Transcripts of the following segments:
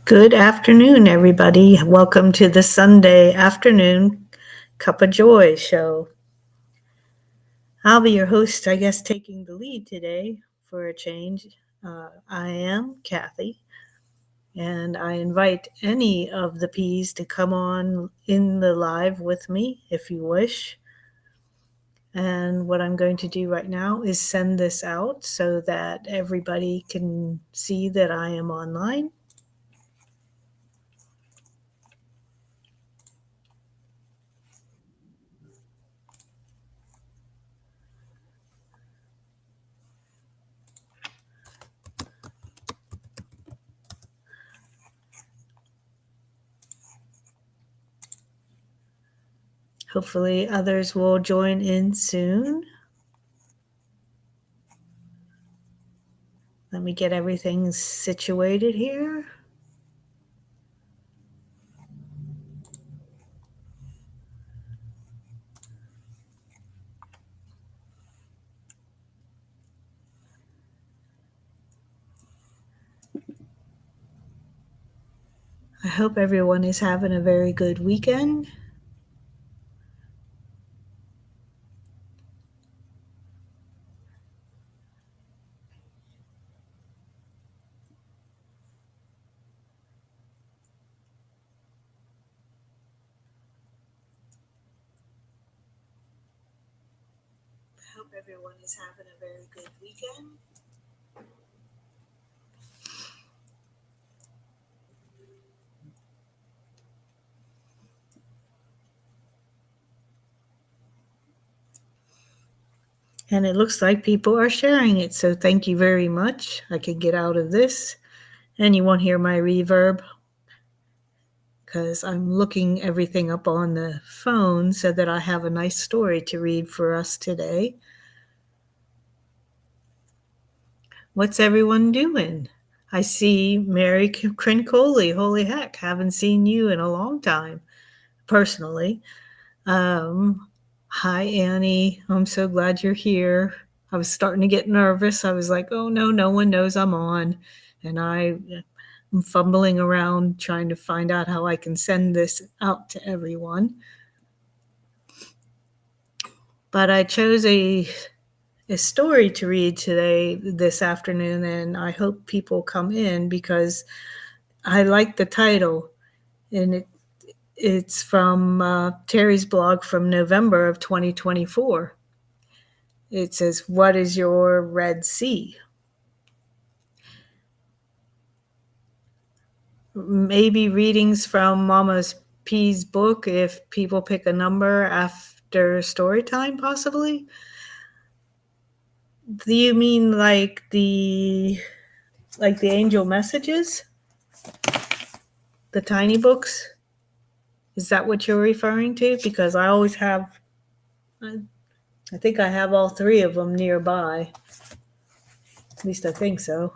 Good afternoon, everybody. Welcome to the Sunday afternoon Cuppa Joy show. I'll be your host, I guess, taking the lead today for a change. I am Kathy, and I invite any of the P's to come on in the live with me if you wish. And what I'm going to do right now is send this out so that everybody can see that I am online. Hopefully others will join in soon. Let me get everything situated here. I hope everyone is having a very good weekend. I hope everyone is having a very good weekend. And it looks like people are sharing it, so thank you very much. I can get out of this, and you won't hear my reverb because I'm looking everything up on the phone so that I have a nice story to read for us today. What's everyone doing? I see Mary Crincoli. Holy heck, haven't seen you in a long time, personally. Hi, Annie. I'm so glad you're here. I was starting to get nervous. I was like, oh no, no one knows I'm on. And I'm fumbling around trying to find out how I can send this out to everyone. But I chose a story to read today, this afternoon, and I hope people come in because I like the title. And it's from Teri's blog from November of 2024. It says, "What is your Red Sea?" Maybe readings from Mama's P's book if people pick a number after story time, possibly. Do you mean like the angel messages? The tiny books? Is that what you're referring to? Because I always have, I think I have all three of them nearby. At least I think so.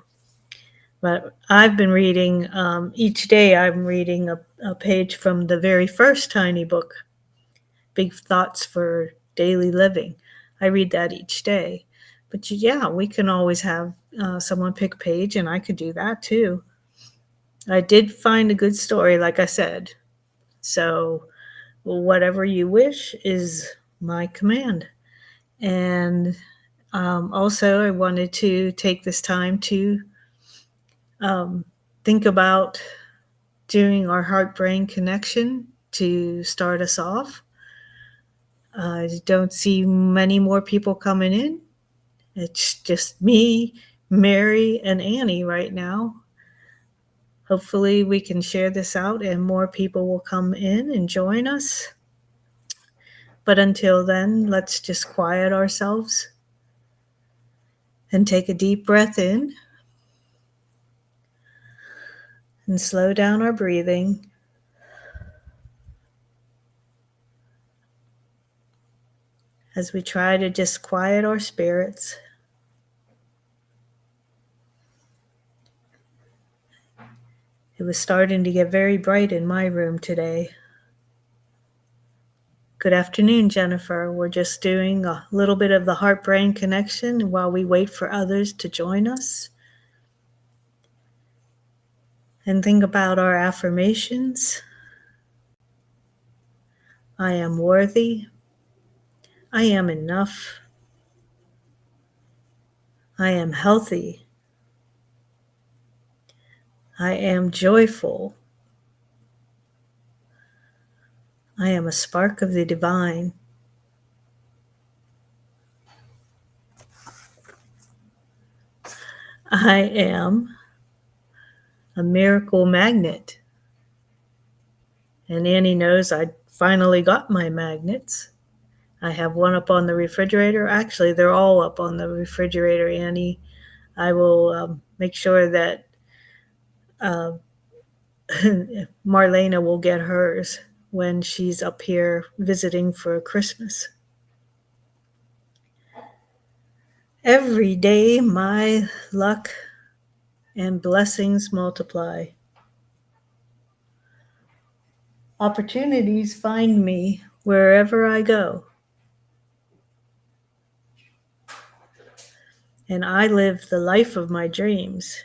But I've been reading, each day I'm reading a page from the very first tiny book, Big Thoughts for Daily Living. I read that each day. But yeah, we can always have someone pick a page, and I could do that too. I did find a good story, like I said. So whatever you wish is my command. And also, I wanted to take this time to think about doing our heart-brain connection to start us off. I don't see many more people coming in. It's just me, Mary, and Annie right now. Hopefully we can share this out and more people will come in and join us. But until then, let's just quiet ourselves and take a deep breath in and slow down our breathing. As we try to just quiet our spirits. It was starting to get very bright in my room today. Good afternoon, Jennifer. We're just doing a little bit of the heart-brain connection while we wait for others to join us. and think about our affirmations. I am worthy. I am enough. I am healthy. I am joyful. I am a spark of the divine. I am a miracle magnet. And Annie knows I finally got my magnets. I have one up on the refrigerator. Actually, they're all up on the refrigerator, Annie. I will make sure that uh, Marlena will get hers when she's up here visiting for Christmas. Every day my luck and blessings multiply. Opportunities find me wherever I go. And I live the life of my dreams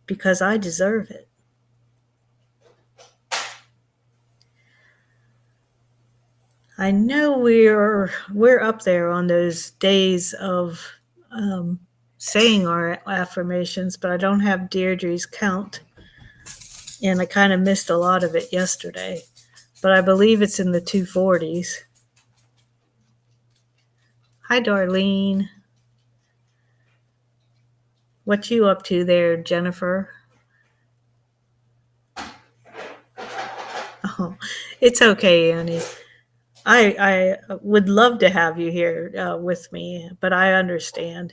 because I deserve it. I know we're up there on those days of saying our affirmations, but I don't have Deirdre's count, and I kind of missed a lot of it yesterday. But I believe it's in the 240s. Hi, Darlene. What you up to there, Jennifer? Oh, it's okay, Annie. I would love to have you here with me, but I understand.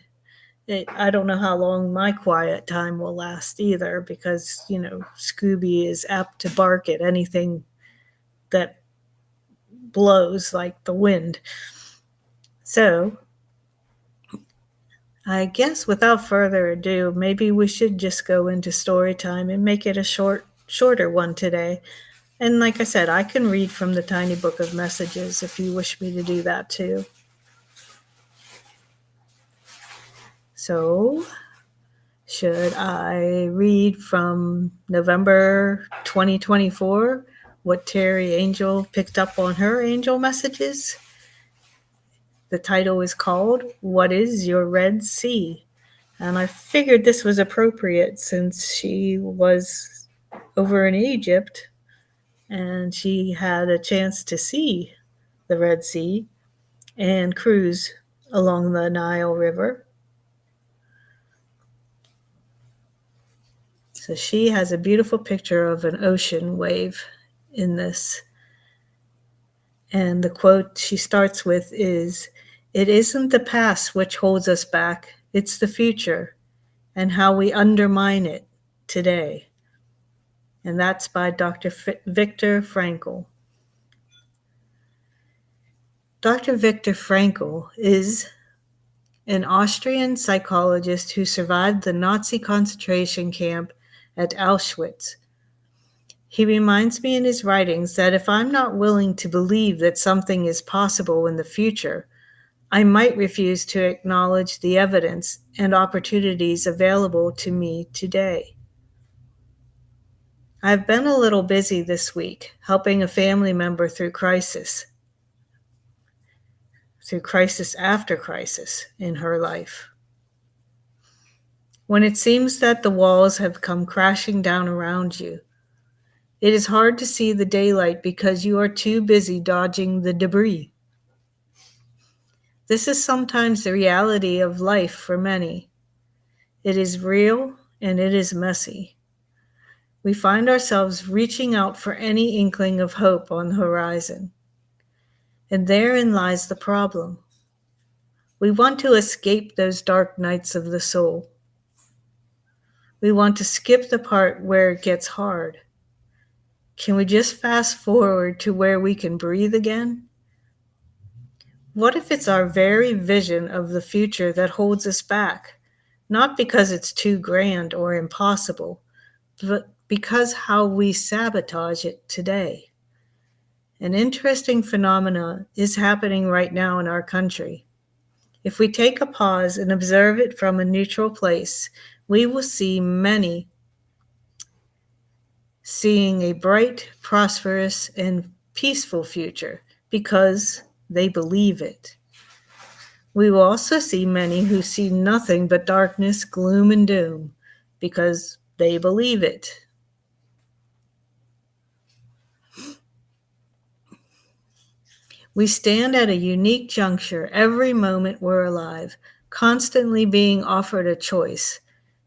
I don't know how long my quiet time will last either because, Scooby is apt to bark at anything that blows like the wind. So I guess without further ado, maybe we should just go into story time and make it a shorter one today. And like I said, I can read from the tiny book of messages if you wish me to do that too. So, should I read from November 2024 what Teri Angel picked up on her angel messages? The title is called What is Your Red Sea? And I figured this was appropriate since she was over in Egypt and she had a chance to see the Red Sea and cruise along the Nile River. So she has a beautiful picture of an ocean wave in this. And the quote she starts with is, "It isn't the past which holds us back, it's the future and how we undermine it today." And that's by Dr. Viktor Frankl. Dr. Viktor Frankl is an Austrian psychologist who survived the Nazi concentration camp at Auschwitz. He reminds me in his writings that if I'm not willing to believe that something is possible in the future, I might refuse to acknowledge the evidence and opportunities available to me today. I've been a little busy this week helping a family member through crisis after crisis in her life. When it seems that the walls have come crashing down around you, it is hard to see the daylight because you are too busy dodging the debris. This is sometimes the reality of life for many. It is real and it is messy. We find ourselves reaching out for any inkling of hope on the horizon. And therein lies the problem. We want to escape those dark nights of the soul. We want to skip the part where it gets hard. Can we just fast forward to where we can breathe again? What if it's our very vision of the future that holds us back? Not because it's too grand or impossible, but because how we sabotage it today. An interesting phenomenon is happening right now in our country. If we take a pause and observe it from a neutral place, we will see many seeing a bright, prosperous, and peaceful future because they believe it. We will also see many who see nothing but darkness, gloom, and doom because they believe it. We stand at a unique juncture every moment we're alive, constantly being offered a choice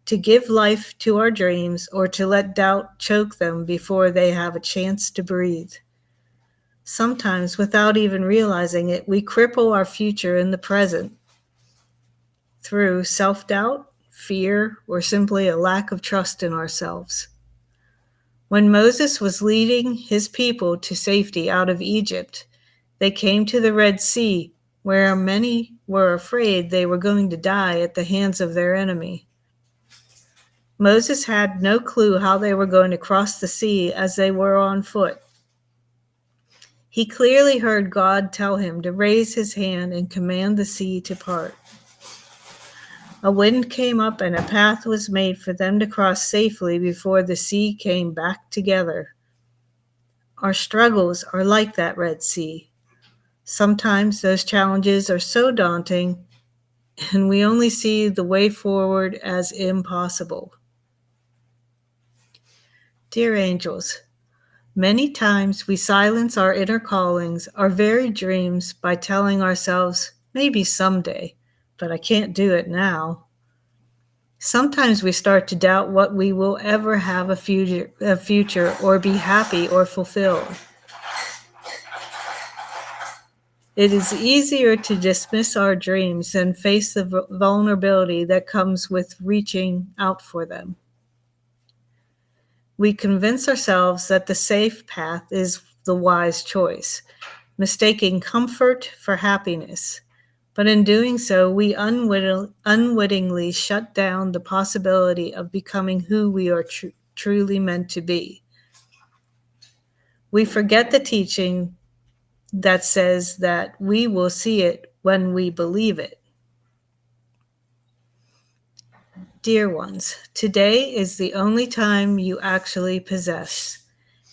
to give life to our dreams or to let doubt choke them before they have a chance to breathe. Sometimes, without even realizing it, we cripple our future in the present through self-doubt, fear, or simply a lack of trust in ourselves. When Moses was leading his people to safety out of Egypt, they came to the Red Sea, where many were afraid they were going to die at the hands of their enemy. Moses had no clue how they were going to cross the sea as they were on foot. He clearly heard God tell him to raise his hand and command the sea to part. A wind came up and a path was made for them to cross safely before the sea came back together. Our struggles are like that Red Sea. Sometimes those challenges are so daunting and we only see the way forward as impossible. Dear angels, many times we silence our inner callings, our very dreams, by telling ourselves, maybe someday, but I can't do it now. Sometimes we start to doubt what we will ever have a future or be happy or fulfilled. It is easier to dismiss our dreams than face the vulnerability that comes with reaching out for them. We convince ourselves that the safe path is the wise choice, mistaking comfort for happiness. But in doing so, we unwittingly shut down the possibility of becoming who we are truly meant to be. We forget the teaching that says that we will see it when we believe it. Dear ones, today is the only time you actually possess.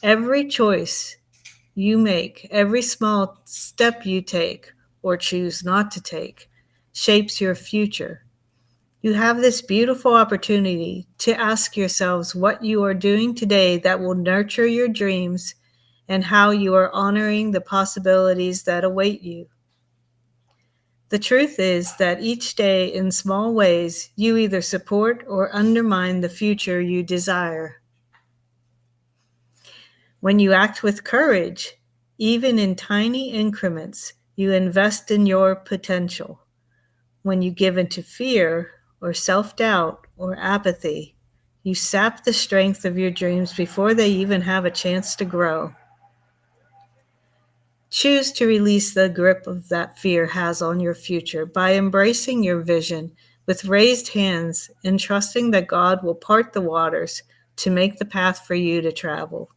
Every choice you make, every small step you take or choose not to take, shapes your future. You have this beautiful opportunity to ask yourselves what you are doing today that will nurture your dreams and how you are honoring the possibilities that await you. The truth is that each day, in small ways, you either support or undermine the future you desire. When you act with courage, even in tiny increments, you invest in your potential. When you give into fear or self-doubt or apathy, you sap the strength of your dreams before they even have a chance to grow. Choose to release the grip of that fear has on your future by embracing your vision with raised hands and trusting that God will part the waters to make the path for you to travel.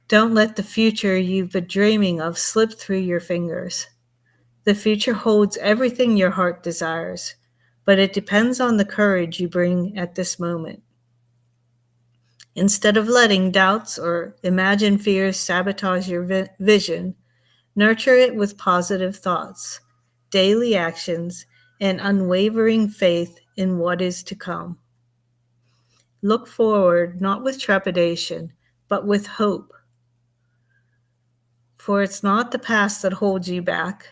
Don't let the future you've been dreaming of slip through your fingers. The future holds everything your heart desires, but it depends on the courage you bring at this moment. Instead of letting doubts or imagined fears sabotage your vision, nurture it with positive thoughts, daily actions, and unwavering faith in what is to come. Look forward not with trepidation, but with hope. For it's not the past that holds you back.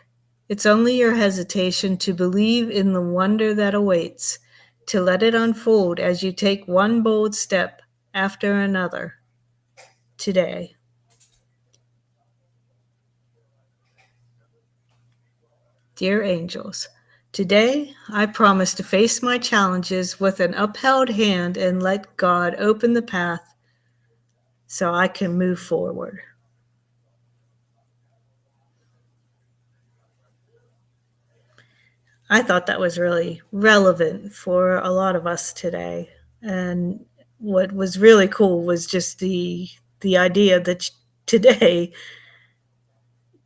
It's only your hesitation to believe in the wonder that awaits, to let it unfold as you take one bold step after another today. Dear angels, today I promise to face my challenges with an upheld hand and let God open the path so I can move forward. I thought that was really relevant for a lot of us today. And what was really cool was just the idea that today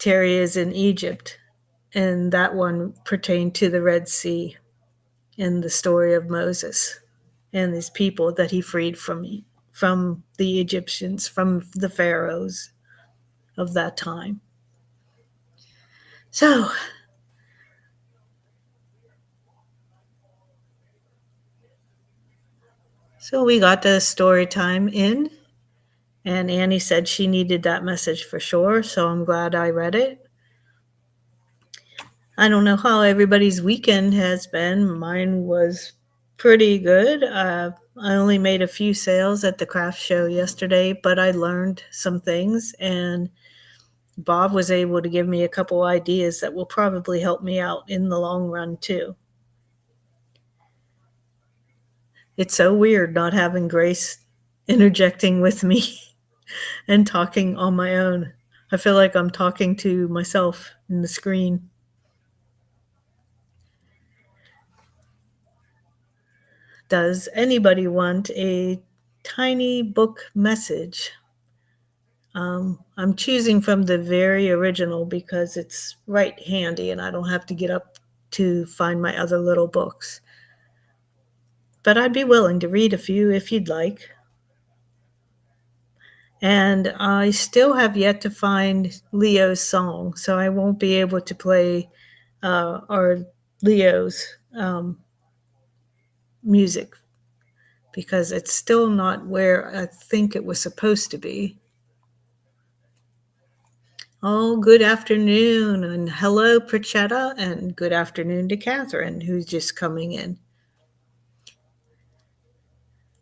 Teri is in Egypt, and that one pertained to the Red Sea and the story of Moses and these people that he freed from from the Egyptians, from the pharaohs of that time. So we got the story time in, and Annie said she needed that message for sure, so I'm glad I read it. I don't know how everybody's weekend has been. Mine was pretty good. I only made a few sales at the craft show yesterday, but I learned some things, and Bob was able to give me a couple ideas that will probably help me out in the long run too. It's so weird not having Grace interjecting with me and talking on my own. I feel like I'm talking to myself in the screen. Does anybody want a tiny book message? I'm choosing from the very original because it's right handy and I don't have to get up to find my other little books. But I'd be willing to read a few if you'd like. And I still have yet to find Leo's song, so I won't be able to play or Leo's music because it's still not where I think it was supposed to be. Oh, good afternoon, and hello, Prachetta, and good afternoon to Catherine, who's just coming in.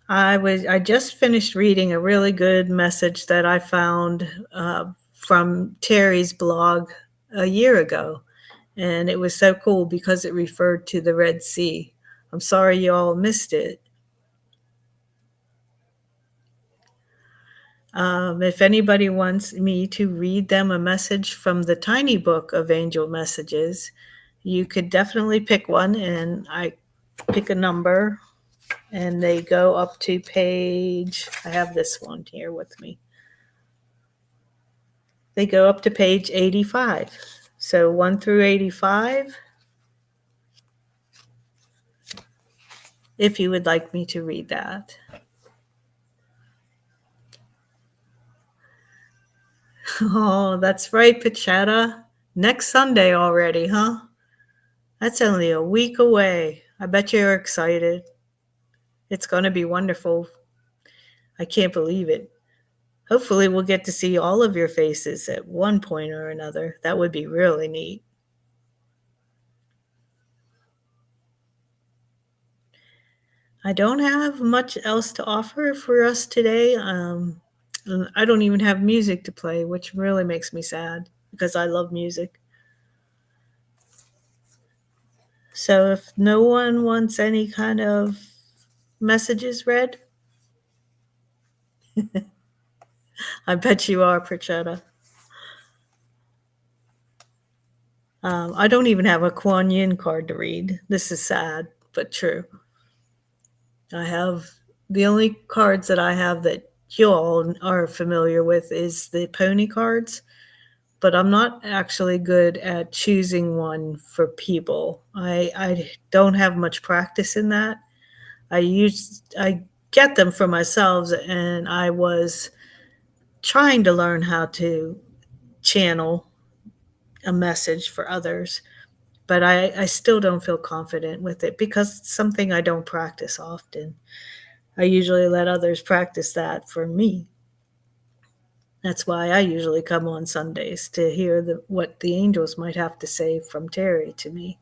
I just finished reading a really good message that I found from Teri's blog a year ago, and it was so cool because it referred to the Red Sea. I'm sorry you all missed it. If anybody wants me to read them a message from the tiny book of angel messages, you could definitely pick one, and I pick a number, and they go up to page, I have this one here with me. They go up to page 85. So 1 through 85, if you would like me to read that. Oh, that's right, Pachetta. Next Sunday already, huh? That's only a week away. I bet you're excited. It's going to be wonderful. I can't believe it. Hopefully, we'll get to see all of your faces at one point or another. That would be really neat. I don't have much else to offer for us today. I don't even have music to play, which really makes me sad because I love music. So if no one wants any kind of messages read, I bet you are, Prachetta. I don't even have a Kuan Yin card to read. This is sad, but true. I have the only cards that I have that you all are familiar with is the pony cards, but I'm not actually good at choosing one for people. I don't have much practice in that. I get them for myself, and I was trying to learn how to channel a message for others, but I still don't feel confident with it because it's something I don't practice often. I usually let others practice that for me. That's why I usually come on Sundays to hear what the angels might have to say from Teri to me.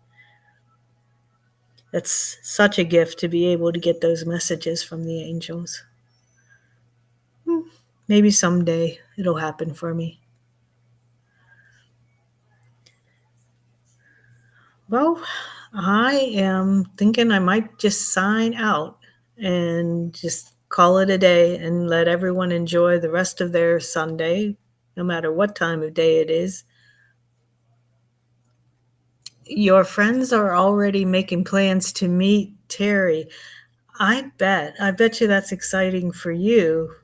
It's such a gift to be able to get those messages from the angels. Maybe someday it'll happen for me. Well, I am thinking I might just sign out and just call it a day and let everyone enjoy the rest of their Sunday, no matter what time of day it is. Your friends are already making plans to meet Teri. I bet you that's exciting for you,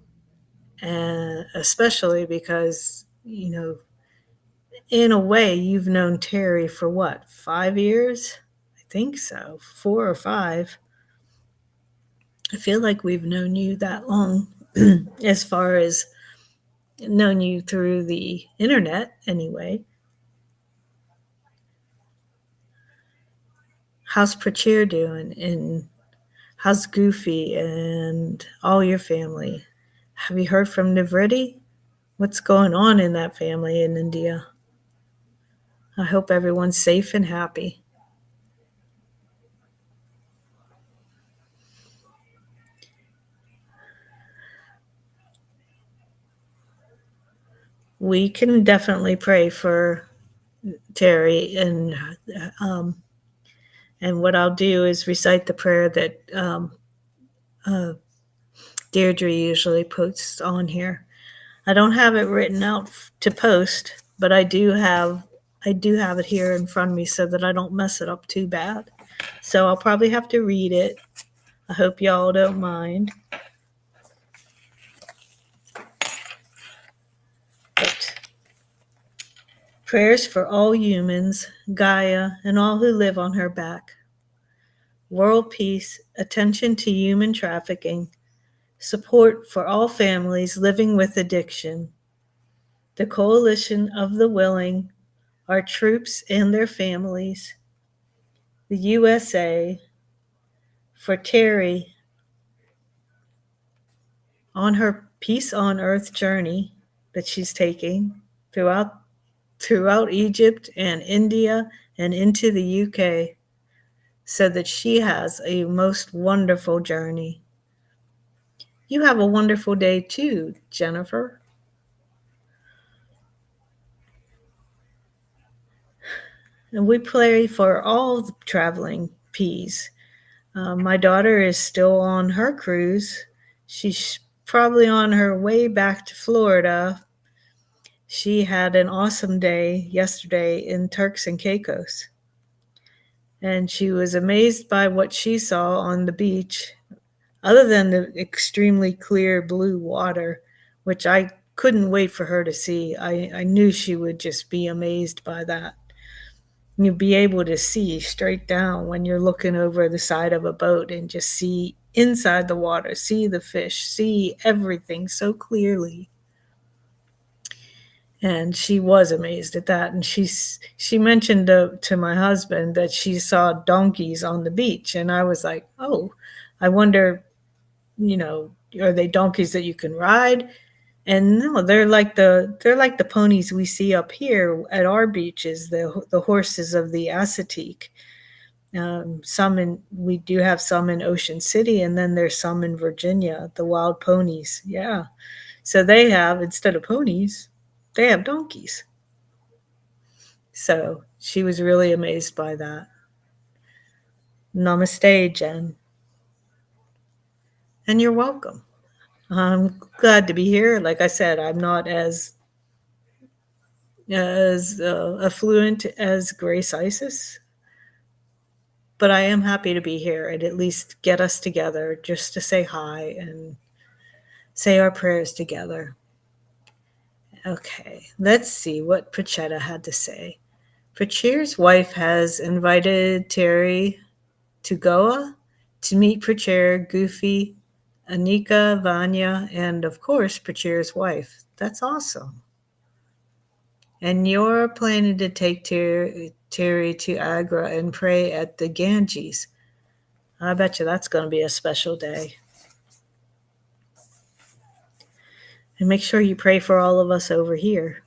and especially because, in a way, you've known Teri for what, 5 years? I think so, 4 or 5. I feel like we've known you that long. as far as known you through the internet anyway. How's Prachir doing? And how's Goofy and all your family? Have you heard from Nivriti? What's going on in that family in India? I hope everyone's safe and happy. We can definitely pray for Teri, and what I'll do is recite the prayer that uh, Deirdre usually puts on here. I don't have it written out to post, but I do have it here in front of me so that I don't mess it up too bad. So I'll probably have to read it. I hope y'all don't mind. But prayers for all humans, Gaia, and all who live on her back. World peace, attention to human trafficking, support for all families living with addiction. The coalition of the willing, our troops and their families. The USA, for Teri on her Peace on Earth journey that she's taking throughout Egypt and India and into the UK, so that she has a most wonderful journey. You have a wonderful day too, Jennifer. And we pray for all the traveling P's. My daughter is still on her cruise. She's probably on her way back to Florida. She had an awesome day yesterday in Turks and Caicos. And she was amazed by what she saw on the beach, other than the extremely clear blue water, which I couldn't wait for her to see. I knew she would just be amazed by that. You'd be able to see straight down when you're looking over the side of a boat and just see inside the water, see the fish, see everything so clearly. And she was amazed at that. And she mentioned to my husband that she saw donkeys on the beach. And I was like, oh, I wonder, are they donkeys that you can ride? And no, they're like the ponies we see up here at our beaches, the horses of the Assateague. We do have some in Ocean City, and then there's some in Virginia, the wild ponies. Yeah. So they have, instead of ponies, they have donkeys. So she was really amazed by that. Namaste, Jen. And you're welcome. I'm glad to be here. Like I said, I'm not as affluent as Grace Isis, but I am happy to be here and at least get us together just to say hi and say our prayers together. Okay, let's see what Prachetta had to say. Prachir's wife has invited Teri to Goa to meet Prachir, Goofy, Anika, Vanya, and of course Prachir's wife. That's awesome. And you're planning to take Teri to Agra and pray at the Ganges. I bet you that's going to be a special day. And make sure you pray for all of us over here.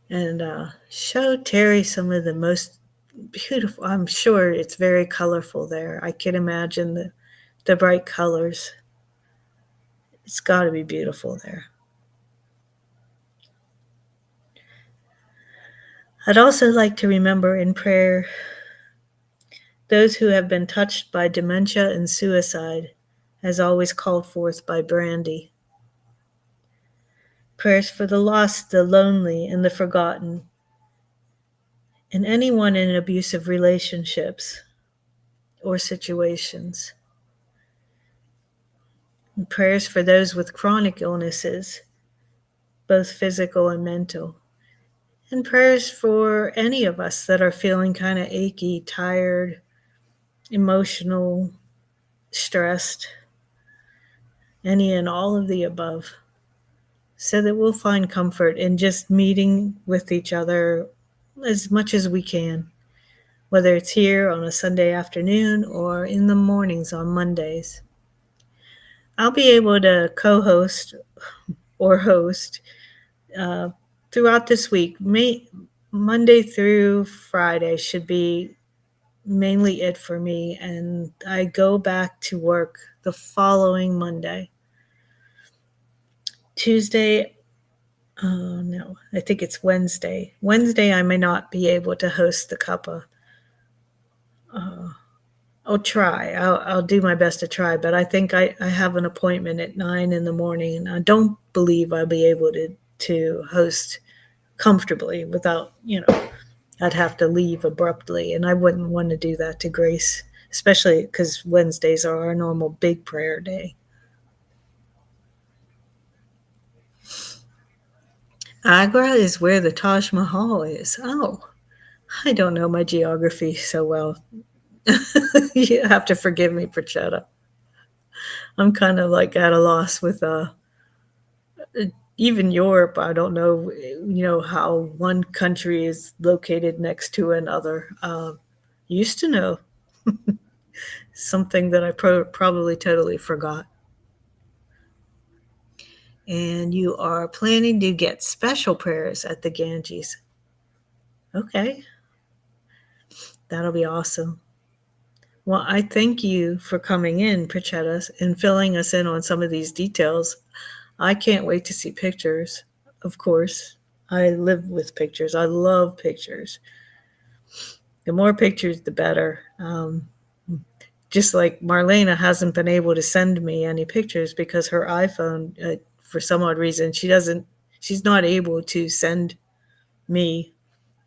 And show Teri some of the most beautiful, I'm sure it's very colorful there. I can imagine the bright colors. It's got to be beautiful there. I'd also like to remember in prayer those who have been touched by dementia and suicide, as always called forth by Brandy. Prayers for the lost, the lonely, and the forgotten, and anyone in abusive relationships or situations. And prayers for those with chronic illnesses, both physical and mental. And prayers for any of us that are feeling kind of achy, tired, emotional, stressed. any and all of the above, so that we'll find comfort in just meeting with each other as much as we can, whether it's here on a Sunday afternoon or in the mornings on Mondays. I'll be able to co-host or host uh, throughout this week. Monday through Friday should be mainly it for me, and I go back to work the following Monday. Tuesday, no, I think it's Wednesday. Wednesday, I may not be able to host the cuppa. I'll try. I'll do my best to try, but I think I have an appointment at 9 in the morning, and I don't believe I'll be able to host comfortably without, I'd have to leave abruptly, and I wouldn't want to do that to Grace, especially because Wednesdays are our normal big prayer day. Agra is where the Taj Mahal is. Oh, I don't know my geography so well. You have to forgive me, Prachetta. I'm kind of like at a loss with even Europe. I don't know, how one country is located next to another. Used to know something that I probably totally forgot. And you are planning to get special prayers at the Ganges. Okay, that'll be awesome. Well, I thank you for coming in, Prachetta, and filling us in on some of these details. I can't wait to see pictures, of course. I live with pictures. I love pictures. The more pictures, the better. Just like Marlena hasn't been able to send me any pictures because her iPhone, for some odd reason, she's not able to send me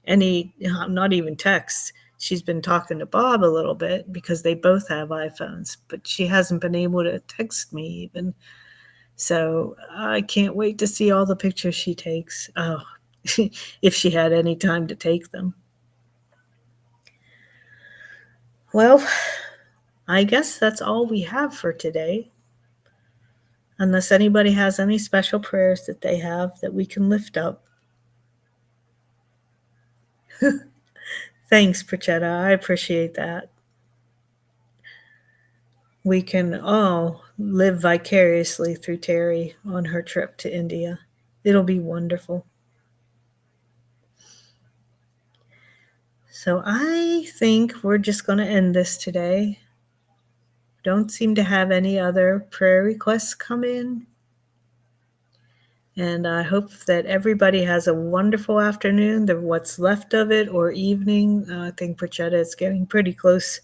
any, not even texts. She's been talking to Bob a little bit because they both have iPhones, but she hasn't been able to text me even. So I can't wait to see all the pictures she takes. Oh, if she had any time to take them. Well, I guess that's all we have for today. Unless anybody has any special prayers that they have that we can lift up. Thanks, Prachetta. I appreciate that. We can all live vicariously through Teri on her trip to India. It'll be wonderful. So I think we're just going to end this today. Don't seem to have any other prayer requests come in. And I hope that everybody has a wonderful afternoon, what's left of it, or evening. I think Prachetta is getting pretty close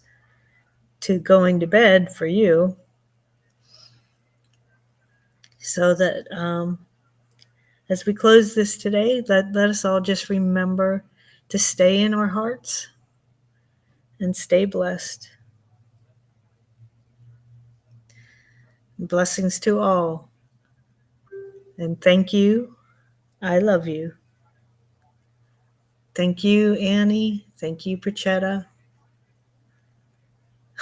to going to bed for you. So that as we close this today, let us all just remember to stay in our hearts and stay blessed. Blessings to all. And thank you. I love you. Thank you, Annie. Thank you, Prachetta.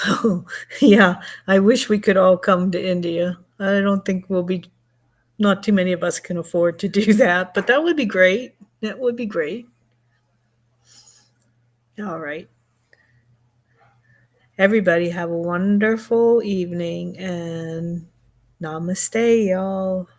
Oh, yeah. I wish we could all come to India. I don't think not too many of us can afford to do that, but that would be great. That would be great. All right. Everybody have a wonderful evening and namaste, y'all.